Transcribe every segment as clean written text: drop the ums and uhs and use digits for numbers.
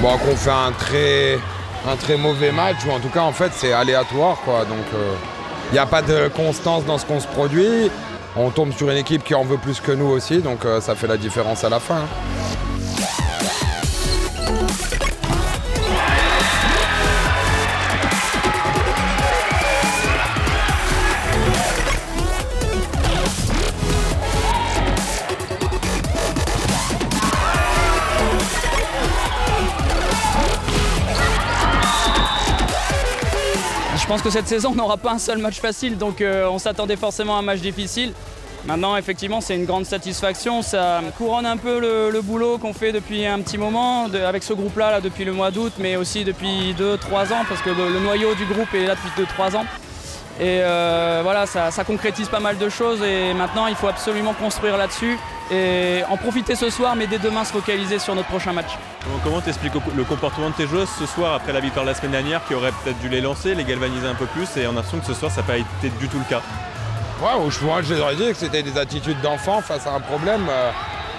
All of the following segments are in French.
bon, qu'on fait un très mauvais match, ou en tout cas en fait c'est aléatoire quoi. Donc il n'y a pas de constance dans ce qu'on se produit. On tombe sur une équipe qui en veut plus que nous aussi, donc ça fait la différence à la fin. Je pense que cette saison, on n'aura pas un seul match facile, donc on s'attendait forcément à un match difficile. Maintenant, effectivement, c'est une grande satisfaction. Ça couronne un peu le boulot qu'on fait depuis un petit moment, avec ce groupe-là depuis le mois d'août, mais aussi depuis 2-3 ans, parce que le noyau du groupe est là depuis 2-3 ans. Et voilà, ça concrétise pas mal de choses et maintenant, il faut absolument construire là-dessus et en profiter ce soir, mais dès demain se focaliser sur notre prochain match. Comment t'expliques le comportement de tes joueuses ce soir après la victoire de la semaine dernière qui aurait peut-être dû les lancer, les galvaniser un peu plus et on a l'impression que ce soir ça n'a pas été du tout le cas? Ouais, je leur ai dit que c'était des attitudes d'enfants face à un problème.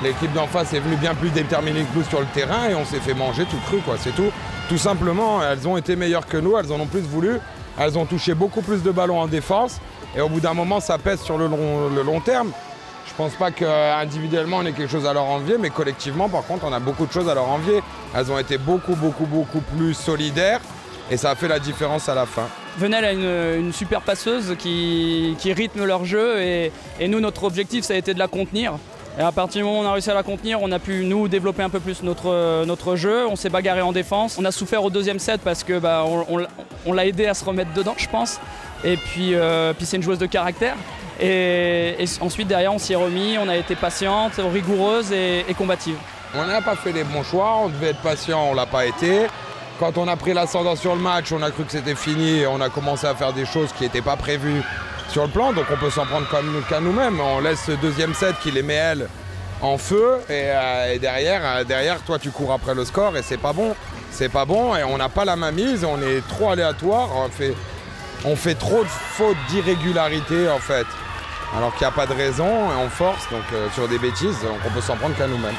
L'équipe d'en face est venue bien plus déterminée que nous sur le terrain et on s'est fait manger tout cru, quoi, c'est tout. Tout simplement, elles ont été meilleures que nous, elles en ont plus voulu, elles ont touché beaucoup plus de ballons en défense et au bout d'un moment ça pèse sur le long terme. Je pense pas qu'individuellement on ait quelque chose à leur envier, mais collectivement par contre on a beaucoup de choses à leur envier. Elles ont été beaucoup plus solidaires et ça a fait la différence à la fin. Venelle a une super passeuse qui rythme leur jeu et nous notre objectif ça a été de la contenir. Et à partir du moment où on a réussi à la contenir, on a pu nous développer un peu plus notre jeu, on s'est bagarré en défense. On a souffert au deuxième set parce que on l'a aidé à se remettre dedans je pense. Et puis c'est une joueuse de caractère. Et ensuite derrière on s'y est remis, on a été patiente, rigoureuse et combative. On n'a pas fait les bons choix, on devait être patient, on l'a pas été. Quand on a pris l'ascendant sur le match, on a cru que c'était fini et on a commencé à faire des choses qui n'étaient pas prévues sur le plan, donc on peut s'en prendre qu'à nous-mêmes. On laisse ce deuxième set qui les met elles en feu et derrière toi tu cours après le score et c'est pas bon. C'est pas bon et on n'a pas la main mise, on est trop aléatoire, on fait trop de fautes d'irrégularité en fait. Alors qu'il n'y a pas de raison et on force donc, sur des bêtises, donc on peut s'en prendre qu'à nous-mêmes.